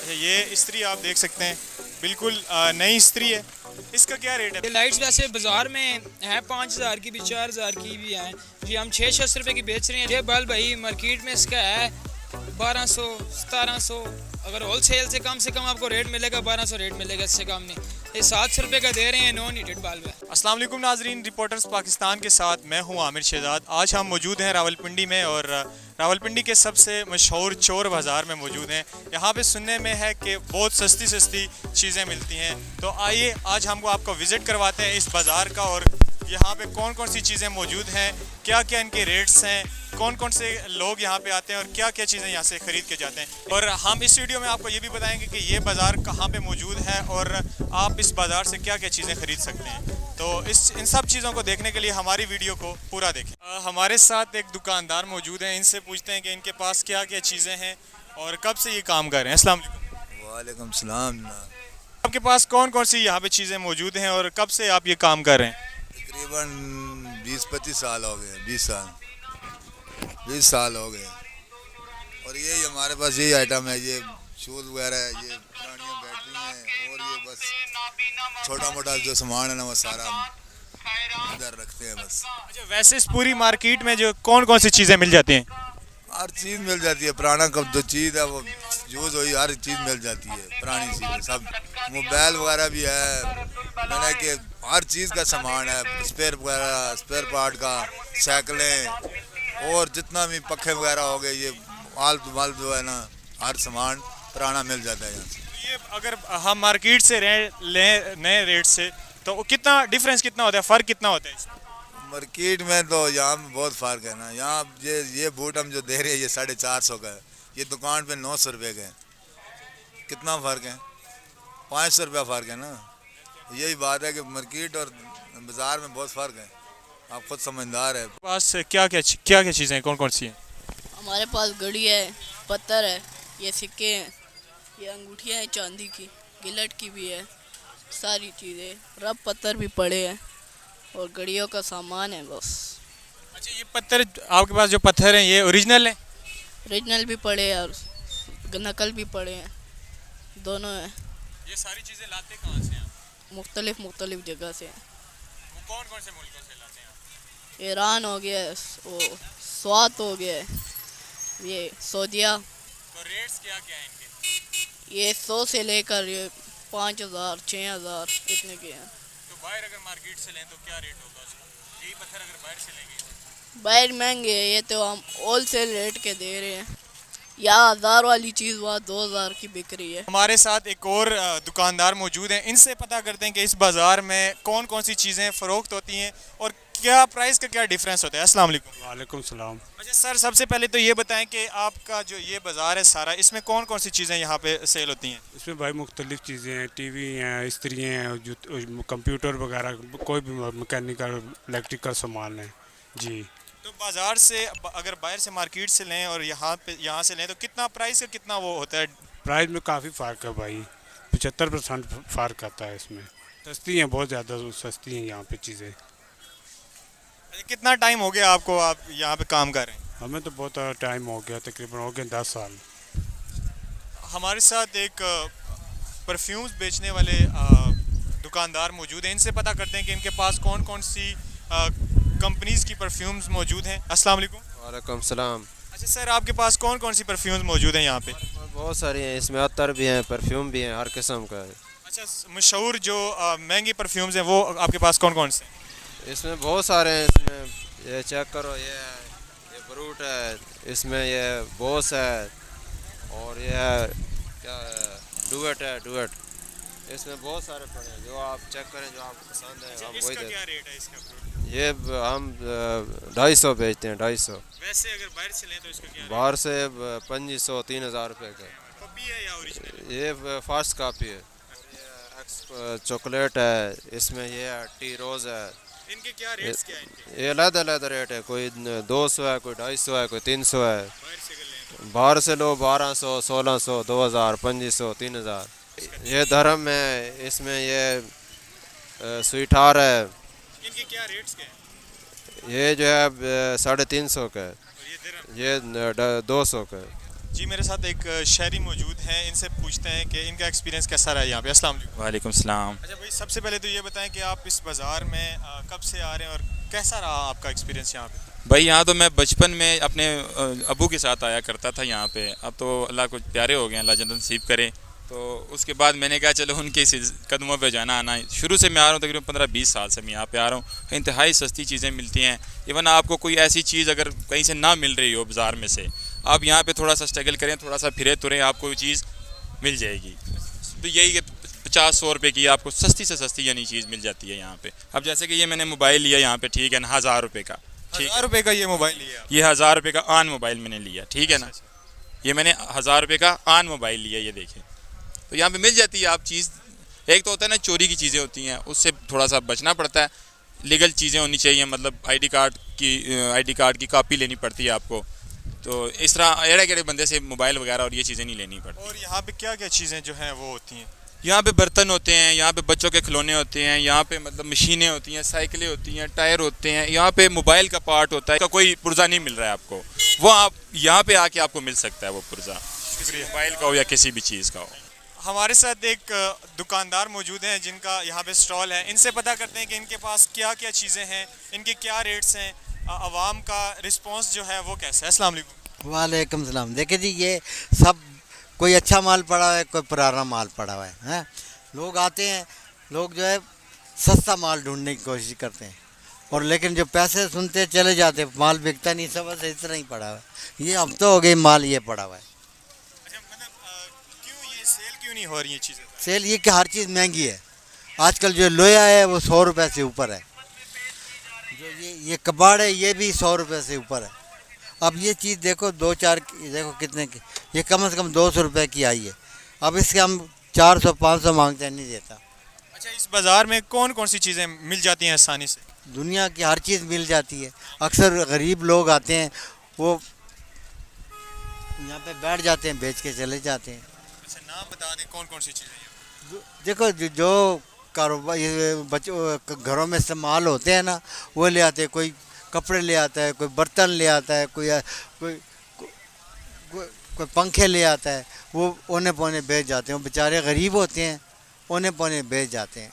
अच्छा, ये इस्त्री आप देख सकते हैं, बिल्कुल नई इस्त्री है। इसका क्या रेट है? ये लाइट्स वैसे बाजार में है 5,000 की भी, 4,000 की भी हैं जी। हम 600 रुपये की बेच रहे हैं। ये बल्ब भाई मार्केट में इसका है 1200, 1700। अगर होल सेल से कम आपको रेट मिलेगा 1200 रेट मिलेगा, इससे कम नहीं। ये 700 रुपये का दे रहे हैं, नॉन हीटेड बल्ब है। अस्सलाम वालेकुम नाजरीन, रिपोर्टर्स पाकिस्तान के साथ मैं हूं आमिर शहजाद। आज हम मौजूद हैं रावलपिंडी में और रावलपिंडी के सबसे मशहूर चोर बाज़ार में मौजूद हैं। यहाँ पे सुनने में है कि बहुत सस्ती सस्ती चीज़ें मिलती हैं, तो आइए आज हमको आपको विज़िट करवाते हैं इस बाज़ार का और यहाँ पे कौन कौन सी चीज़ें मौजूद हैं, क्या क्या इनके रेट्स हैं, कौन कौन से लोग यहाँ पे आते हैं और क्या क्या चीज़ें यहाँ से ख़रीद के जाते हैं। और हम इस वीडियो में आपको ये भी बताएंगे कि ये बाज़ार कहाँ पे मौजूद है और आप इस बाज़ार से क्या क्या चीज़ें ख़रीद सकते हैं। तो इन सब चीज़ों को देखने के लिए हमारी वीडियो को पूरा देखें। हमारे साथ एक दुकानदार मौजूद हैं, इनसे पूछते हैं कि इनके पास क्या क्या चीज़ें हैं और कब से ये काम कर रहे हैं। अस्सलाम वालेकुम। वालेकुम सलाम। आपके पास कौन कौन सी यहाँ पे चीज़ें मौजूद हैं और कब से आप ये काम कर रहे हैं? तकरीबन 20-25 साल हो गए, 20 साल हो गए। और यही हमारे पास यही आइटम है, ये शूज़ वगैरह है, ये पुरानियाँ बैटरी हैं और ये बस छोटा मोटा जो सामान है ना वो सारा इधर रखते हैं बस। अच्छा, वैसे इस पूरी मार्केट में जो कौन कौन सी चीज़ें मिल जाती हैं? हर चीज़ मिल जाती है, पुराना कब जो चीज़ है वो यूज़ हुई हर चीज़ मिल जाती है, पुरानी चीज़ें सब। मोबाइल वगैरह भी है, मैंने कि हर चीज़ का सामान है, स्पेयर वगैरह, स्पेयर पार्ट का, साइकिलें और जितना भी पखे वगैरह हो गए, ये माल माल जो है ना हर सामान पुराना मिल जाता है यहाँ से। तो ये अगर हम मार्केट से लें नए रेट से तो कितना डिफरेंस कितना होता है, फ़र्क कितना होता है इसमें? मार्केट में तो यहाँ में बहुत फ़र्क है ना। यहाँ ये बूट हम जो दे रहे हैं ये 450 का है, ये दुकान पे 900 रुपये का है। कितना फ़र्क है? 500 रुपया फ़र्क है ना। यही बात है कि मार्केट और बाज़ार में बहुत फ़र्क है, आप खुद समझदार है। पास क्या क्या चीज़ें कौन कौन सी हैं? हमारे पास घड़ी है, पत्थर है, ये सिक्के हैं, ये अंगूठियाँ हैं चांदी की, गिलट की भी है, सारी चीज़ें, रब पत्थर भी पड़े हैं और घड़ियों का सामान है बस। अच्छा, ये पत्थर आपके पास जो पत्थर हैं ये ओरिजिनल हैं? ओरिजिनल भी पड़े हैं और नकल भी पड़े हैं, दोनों हैं। ये सारी चीज़ें लाते कहाँ से आप? मुख्तलिफ जगह से हैं। वो कौन कौन से मुल्कों से लाते हैं आप? ईरान हो गया है, वो स्वात हो गया है, ये सऊदिया। तो रेट्स क्या क्या हैं इनके? ये 100 से लेकर ये 5,000 6,000 इतने के हैं। तो बाहर अगर मार्केट से लें तो क्या रेट होगा उसका? यही पत्थर अगर बाहर से लेंगे बाहर महंगे है, ये तो हम होल सेल रेट के दे रहे हैं। यहाँ 1,000 वाली चीज़ वहाँ 2,000 की बिक रही है। हमारे साथ एक और दुकानदार मौजूद हैं, इनसे पता करते हैं कि इस बाज़ार में कौन कौन सी चीज़ें फ़रोख्त होती हैं और क्या प्राइस का क्या डिफरेंस होता है। अस्सलाम वालेकुम। वालेकुम सलाम। अच्छा सर, सबसे पहले तो ये बताएं कि आपका जो ये बाज़ार है सारा, इसमें कौन कौन सी चीज़ें यहाँ पे सेल होती हैं? इसमें भाई मुख्तलिफ़ चीज़ें हैं, टीवी हैं, इस्त्री हैं, जो कंप्यूटर वगैरह, कोई भी मैकेनिकल इलेक्ट्रिकल सामान है जी। तो बाज़ार से अगर बाहर से मार्केट से लें और यहाँ से लें तो कितना प्राइस का कितना वो होता है? प्राइस में काफ़ी फ़र्क है भाई, 75% फ़र्क आता है इसमें। सस्ती हैं, बहुत ज़्यादा सस्ती हैं यहाँ पे चीज़ें। कितना टाइम हो गया आपको, आप यहाँ पे काम कर रहे हैं? हमें तो बहुत टाइम हो गया, तकरीबन हो गए 10 साल। हमारे साथ एक परफ्यूम्स बेचने वाले दुकानदार मौजूद हैं, इनसे पता करते हैं कि इनके पास कौन कौन सी कंपनीज़ की परफ्यूम्स मौजूद हैं। अस्सलाम वालेकुम। वालेकुम सलाम। अच्छा सर, आपके पास कौन कौन सी परफ्यूम्स मौजूद हैं यहाँ पे? बहुत सारी हैं, इसमें अत्तर भी हैं, परफ्यूम भी हैं, हर किस्म का है। अच्छा, मशहूर जो महंगी परफ्यूम्स हैं वो आपके पास कौन कौन से हैं? इसमें बहुत सारे हैं। इसमें ये चेक करो, ये है, ये ब्रूट है, इसमें ये बॉस है और ये है क्या है, डुएट है, डुएट। इसमें बहुत सारे पड़े हैं, जो आप चेक करें, जो आपको पसंद है हम वही इसका दें। क्या रेट है इसका? ये हम 250 बेचते हैं, 250। वैसे अगर बाहर से लें तो इसका क्या बाहर से 2500 3,000 रुपये का। कॉपी है या ओरिजिनल? ये फास्ट कापी है। ये एक्स चॉकलेट है, इसमें ये है टी रोज़ है। इनके क्या रेट्स क्या हैं इनके? ये अलग-अलग रेट है, कोई 200 है, कोई 250 है, कोई 300 है। बाहर से अगर लें बाहर से लो 1200 1600 2000 2500 3000। ये धर्म है, इसमें ये स्वीटार है, तो इनके क्या रेट्स क्या हैं? ये जो है 350 का है, और ये दिरहम? ये 200 का है। जी मेरे साथ एक शहरी मौजूद हैं, इनसे पूछते हैं कि इनका एक्सपीरियंस कैसा रहा यहाँ पे। अस्सलाम वालेकुम। वालेकुम सलाम। अच्छा भाई, सबसे पहले तो ये बताएं कि आप इस बाज़ार में कब से आ रहे हैं और कैसा रहा आपका एक्सपीरियंस यहाँ पे? भाई यहाँ तो मैं बचपन में अपने अबू के साथ आया करता था यहाँ पे। अब तो अल्लाह को प्यारे हो गए हैं, अल्लाह जन्नत नसीब करे। तो उसके बाद मैंने कहा चलो उनके इस कदमों पे जाना आना। शुरू से मैं आ रहा हूँ, तकरीबन 15-20 साल से मैं यहाँ पे आ रहा हूँ। इंतहाई सस्ती चीज़ें मिलती हैं। इवन आपको कोई ऐसी चीज़ अगर कहीं से ना मिल रही हो बाज़ार में से, आप यहाँ पे थोड़ा सा स्ट्रगल करें, थोड़ा सा फिरे तुरें, आपको चीज़ मिल जाएगी। तो यही कि 50-100 रुपये की आपको सस्ती से सस्ती यानी चीज़ मिल जाती है यहाँ पे। अब जैसे कि ये मैंने मोबाइल लिया यहाँ पे, ठीक है ना, 1000 रुपये का। ठीक 1000 रुपये का ये मोबाइल लिया? ये 1000 रुपये का ऑन मोबाइल मैंने लिया, ठीक है ना। ये मैंने 1000 रुपये का ऑन मोबाइल लिया, ये देखें। तो यहाँ पे मिल जाती है आप चीज़। एक तो होता है ना, चोरी की चीज़ें होती हैं, उससे थोड़ा सा बचना पड़ता है। लीगल चीज़ें होनी चाहिए, मतलब आईडी कार्ड की कॉपी लेनी पड़ती है आपको। तो इस तरह एड़े बंदे से मोबाइल वगैरह और ये चीज़ें नहीं लेनी पड़ती। और यहाँ पे क्या क्या चीज़ें जो हैं वो होती हैं? यहाँ पे बर्तन होते हैं, यहाँ पे बच्चों के खिलौने होते हैं, यहाँ पे मतलब मशीनें होती हैं, साइकिलें होती हैं, टायर होते हैं, यहाँ पे मोबाइल का पार्ट होता है। का कोई पुर्जा नहीं मिल रहा है आपको, वो आप यहाँ पे आके आपको मिल सकता है वो पुर्जा, मोबाइल का हो या किसी भी चीज़ का हो। हमारे साथ एक दुकानदार मौजूद हैं जिनका यहाँ पे स्टॉल है। इनसे पता करते हैं कि इनके पास क्या क्या चीज़ें हैं, इनके क्या रेट्स हैं, आवाम का रिस्पांस जो है वो कैसा है। अस्सलाम वालेकुम। वालेकुम सलाम। देखिए जी, ये सब कोई अच्छा माल पड़ा हुआ है, कोई पुराना माल पड़ा हुआ है, हैं। लोग आते हैं, लोग जो है सस्ता माल ढूंढने की कोशिश करते हैं, और लेकिन जो पैसे सुनते चले जाते, माल बिकता नहीं, सब बस इस तरह ही पड़ा हुआ है। ये अब तो हो गई, माल ये पड़ा हुआ है। अच्छा, मतलब क्यों ये सेल क्यों नहीं हो रही ये चीज़ें? सेल ये कि हर चीज़ महंगी है आजकल। जो लोया है वो 100 रुपये से ऊपर है, जो ये कबाड़ है ये भी 100 रुपये से ऊपर है। अब ये चीज़ देखो 2-4 देखो कितने की, ये कम से कम 200 रुपये की आई है। अब इसके हम 400-500 मांगते हैं, नहीं देता। अच्छा, इस बाज़ार में कौन कौन सी चीज़ें मिल जाती हैं आसानी से? दुनिया की हर चीज़ मिल जाती है। अक्सर गरीब लोग आते हैं, वो यहाँ पे बैठ जाते हैं, बेच के चले जाते हैं। अच्छा, नाम बता दें कौन कौन सी चीज़ें? देखो जो कारोबार ये बच्चों घरों में इस्तेमाल होते हैं ना, वो ले आते हैं। कोई कपड़े ले आता है, कोई बर्तन ले आता है, कोई पंखे ले आता है, वो औने पौने बेच जाते हैं। बेचारे गरीब होते हैं, औने पौने बेच जाते हैं,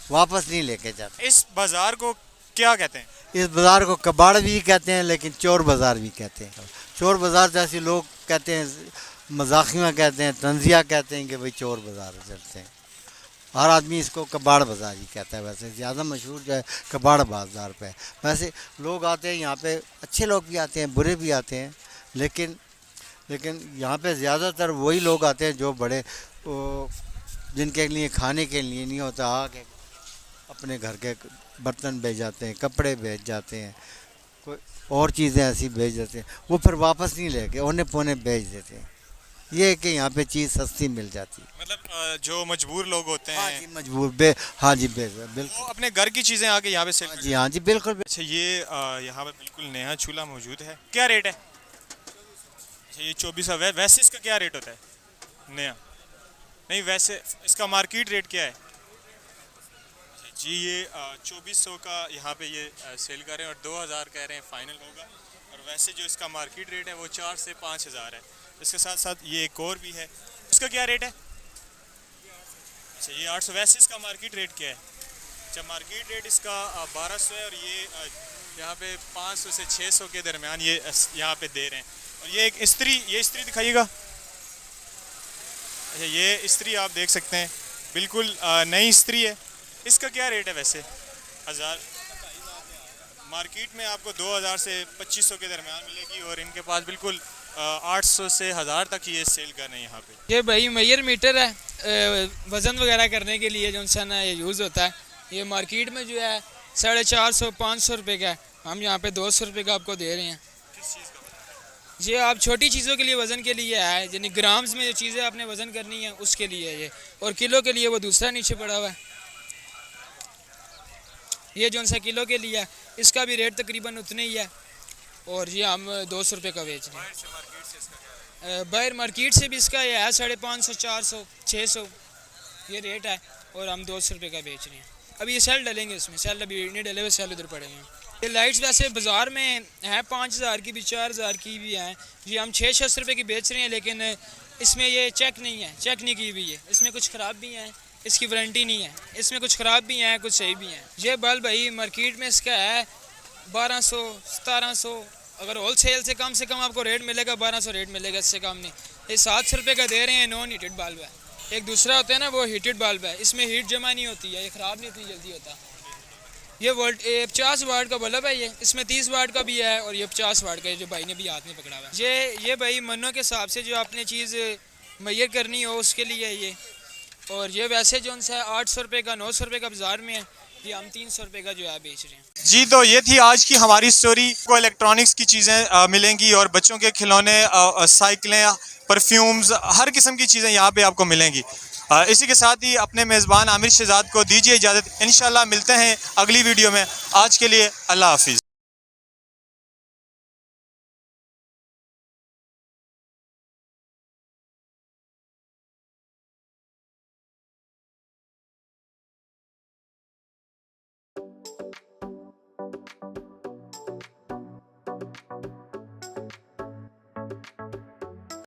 वापस नहीं लेके जाते। इस बाज़ार को क्या कहते हैं? इस बाज़ार को कबाड़ भी कहते हैं, लेकिन चोर बाज़ार भी कहते हैं। चोर बाज़ार जैसे लोग कहते हैं, मजाकिया कहते हैं, तंजिया कहते हैं कि भाई चोर बाज़ार चलते हैं। हर आदमी इसको कबाड़ बाज़ार ही कहता है। वैसे ज़्यादा मशहूर जो है कबाड़ बाज़ार पे है। वैसे लोग आते हैं यहाँ पे, अच्छे लोग भी आते हैं, बुरे भी आते हैं, लेकिन यहाँ पे ज़्यादातर वही लोग आते हैं जो बड़े जिनके लिए खाने के लिए नहीं होता, आके अपने घर के बर्तन बेच जाते हैं, कपड़े बेच जाते हैं, कोई और चीज़ें ऐसी बेच देते हैं, वो फिर वापस नहीं लेके औने पौने बेच देते हैं। ये है कि यहाँ पे चीज़ सस्ती मिल जाती है। मतलब जो मजबूर लोग होते हैं, हाँ जी, मजबूर हाँ जी, बिल्कुल। वो अपने घर की चीज़ें आके यहाँ पे सेल जी हाँ जी, बिल्कुल। अच्छा, ये यहाँ पे बिल्कुल नया चूल्हा मौजूद है। क्या रेट है? अच्छा, ये 2400। वैसे इसका क्या रेट होता है नया? नहीं, वैसे इसका मार्केट रेट क्या है? अच्छा जी, ये 2400 का यहाँ पे ये सेल कर रहे हैं और 2000 कह रहे हैं फाइनल होगा। और वैसे जो इसका मार्केट रेट है वो 4 से 5000 है। इसके साथ साथ ये एक और भी है, इसका क्या रेट है? अच्छा, ये 800। वैसे इसका मार्केट रेट क्या है? अच्छा, मार्केट रेट इसका 1200 है, और ये यहाँ पे 500 से 600 के दरमियान ये यहाँ पे दे रहे हैं। और ये एक इस्त्री, ये इस्त्री दिखाइएगा। अच्छा, ये इस्त्री आप देख सकते हैं, बिल्कुल नई इस्त्री है। इसका क्या रेट है वैसे? 1000। मार्केट में आपको 2000 से 2500 के दरमियान मिलेगी, और इनके पास बिल्कुल 800 से 1000 तक ये सेल कर रहे हैं यहाँ पे। ये भाई मेयर मीटर है, वज़न वगैरह करने के लिए जो सा ना ये यूज़ होता है। ये मार्केट में जो है 450-500 रुपये का है, हम यहाँ पे 200 रुपये का आपको दे रहे हैं। किस चीज़ का? ये आप छोटी चीज़ों के लिए वज़न के लिए है, यानी ग्राम्स में जो चीज़ें आपने वज़न करनी है उसके लिए है ये, और किलो के लिए वो दूसरा नीचे पड़ा हुआ है। ये जो सा किलो के लिए है, इसका भी रेट तकरीबन उतने ही है, और ये हम 200 रुपये का बेच रहे हैं। बाहर मार्केट से भी इसका ये है 550, 400, 600 ये रेट है, और हम 200 रुपये का बेच रहे हैं। अभी ये सेल डलेंगे इसमें, सेल अभी नहीं डले हुए, सेल उधर पड़े हैं। ये लाइट्स वैसे बाज़ार में हैं 5,000 की भी, 4,000 की भी हैं जी। हम 600 रुपये की बेच रहे हैं, लेकिन इसमें ये चेक नहीं है, चेक नहीं की हुई है। इसमें कुछ ख़राब भी हैं, इसकी वारंटी नहीं है। इसमें कुछ ख़राब भी हैं, कुछ सही भी हैं। ये बल्ब भाई मार्केट में इसका है 1200, 1700। अगर होल सेल से कम आपको रेट मिलेगा 1200 रेट मिलेगा, इससे कम नहीं। ये 700 रुपये का दे रहे हैं। नॉन हीटेड बल्ब है। एक दूसरा होता है ना, वो हीटेड बल्ब है, इसमें हीट जमा नहीं होती है, ये ख़राब नहीं इतनी जल्दी होता। ये 50 वाट का बल्ब है। ये इसमें 30 वाट का भी है और ये 50 वाट का है, जो भाई ने भी हाथ में पकड़ा हुआ है। ये भाई मन्नों के हिसाब से जो आपने चीज़ मुहैया करनी हो उसके लिए ये। और ये वैसे जो उनसे 800 रुपये का, 900 रुपये का बाज़ार में है, ये हम 300 रुपये का जो है बेच रहे हैं। जी, तो ये थी आज की हमारी स्टोरी। को इलेक्ट्रॉनिक्स की चीज़ें मिलेंगी और बच्चों के खिलौने, साइकिलें, परफ्यूम्स, हर किस्म की चीज़ें यहाँ पे आपको मिलेंगी। इसी के साथ ही अपने मेज़बान आमिर शहजाद को दीजिए इजाज़त। इंशाल्लाह मिलते हैं अगली वीडियो में। आज के लिए अल्लाह हाफिज़।